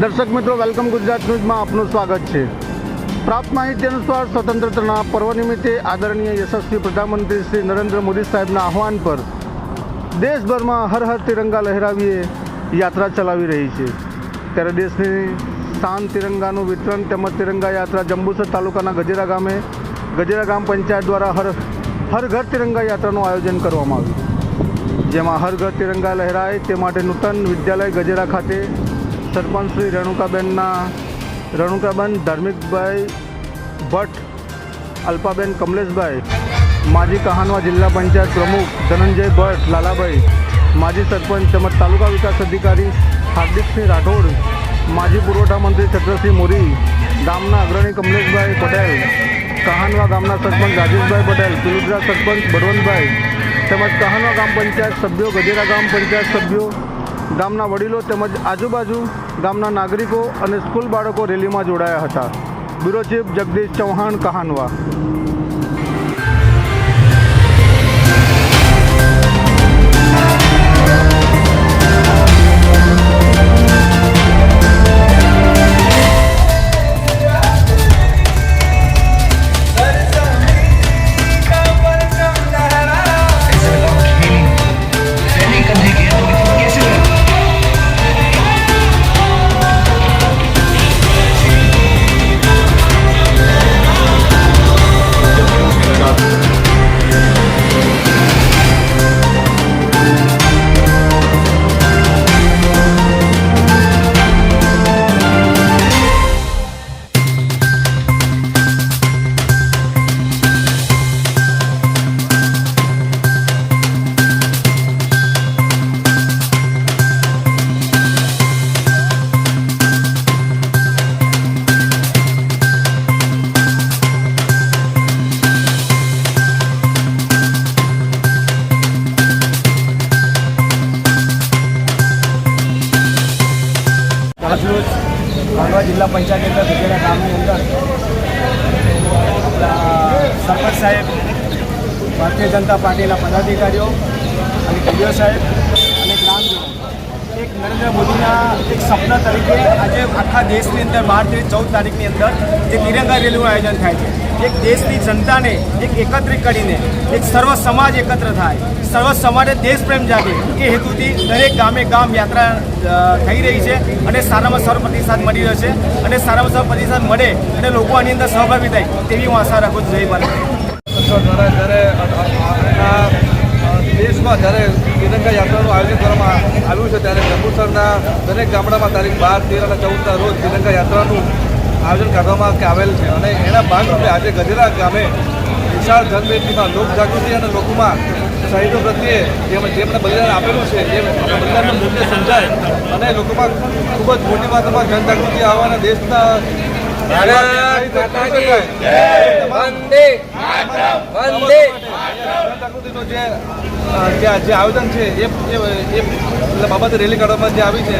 દર્શક મિત્રો, વેલકમ ગુજરાત ન્યૂઝમાં આપનું સ્વાગત છે। પ્રાપ્ત માહિતી અનુસાર સ્વતંત્રતાના પર્વ નિમિત્તે આદરણીય યશસ્વી પ્રધાનમંત્રી શ્રી નરેન્દ્ર મોદી સાહેબના આહવાન પર દેશભરમાં હર હર તિરંગા લહેરાવીએ યાત્રા ચલાવી રહી છે। ત્યારે દેશની શાન તિરંગાનું વિતરણ તેમજ તિરંગા યાત્રા જંબુસર તાલુકાના ગજેરા ગામ પંચાયત દ્વારા હર ઘર તિરંગા યાત્રાનું આયોજન કરવામાં આવ્યું, જેમાં હર ઘર તિરંગા લહેરાય તે માટે નૂતન વિદ્યાલય ગજેરા ખાતે સરપંચ શ્રી રણુકાબેન ધાર્મિકભાઈ ભટ્ટ, અલ્પાબેન કમલેશભાઈ, માજી કહાનવા જિલ્લા પંચાયત પ્રમુખ ધનંજય ભટ્ટ લાલાભાઈ, માજી સરપંચ તેમજ તાલુકા વિકાસ અધિકારી હાર્દિકસિંહ રાઠોડ, માજી પુરવઠા મંત્રી છત્રસિંહ મોરી, ગામના અગ્રણી કમલેશભાઈ પટેલ, કહાનવા ગામના સરપંચ રાજેશભાઈ પટેલ, પિલુદ્રા સરપંચ બળવંતભાઈ તેમજ કહાનવા ગામ પંચાયત સભ્યો, ગજેરા ગામ પંચાયત સભ્યો, ગામના વડીલો તેમજ આજુબાજુ ગામના નાગરિકો અને સ્કૂલ બાળકો રેલીમાં જોડાયા હતા। Bureau chief Jagdish Chauhan, Kahanwa. આજરોજ કહાનવા જિલ્લા પંચાયત અંદર ગજેરા ગામની અંદર સરપંચ સાહેબ, ભારતીય જનતા પાર્ટીના પદાધિકારીઓ અને ડીડીઓ સાહેબ અને ગ્રામજનો એક નરેન્દ્ર મોદીના એક સપના તરીકે આજે આખા દેશની અંદર 12 થી 14 તારીખની અંદર જે તિરંગા રેલીનું આયોજન થાય છે, એક દેશની જનતાને એકત્રિત કરીને એક સર્વ સમાજ એકત્ર થાય, સર્વ સમાજે દેશ પ્રેમ જાગે એ હેતુથી દરેક ગામે ગામ યાત્રા થઈ રહી છે અને સારામાં સારો પ્રતિસાદ મળી રહ્યો છે અને સારામાં સારો પ્રતિસાદ મળે અને લોકો આની અંદર સહભાગી થાય તેવી હું આશા રાખું છું। જય ભારત। જ્યારે દેશમાં જ્યારે તિરંગા યાત્રાનું આયોજન કરવામાં આવ્યું છે ત્યારે જંબુસરના દરેક ગામડામાં તારીખ 12, 13 અને 14ના રોજ તિરંગા યાત્રાનું આયોજન કરવામાં આવેલ છે અને એના ભાગરૂપે આજે ગજેરા ગામે વિશાળ જનમેદનીમાં લોકજાગૃતિ અને લોકોમાં શહીદો પ્રત્યે જેમણે બલિદાન આપેલું છે એ બલિદાનનું મૂલ્ય સમજાય અને લોકોમાં ખૂબ જ મોટી માત્રામાં જનજાગૃતિ આવવાના દેશના જનજાગૃતિનું જે આયોજન છે એ બાબતે રેલી કાઢવામાં જે આવી છે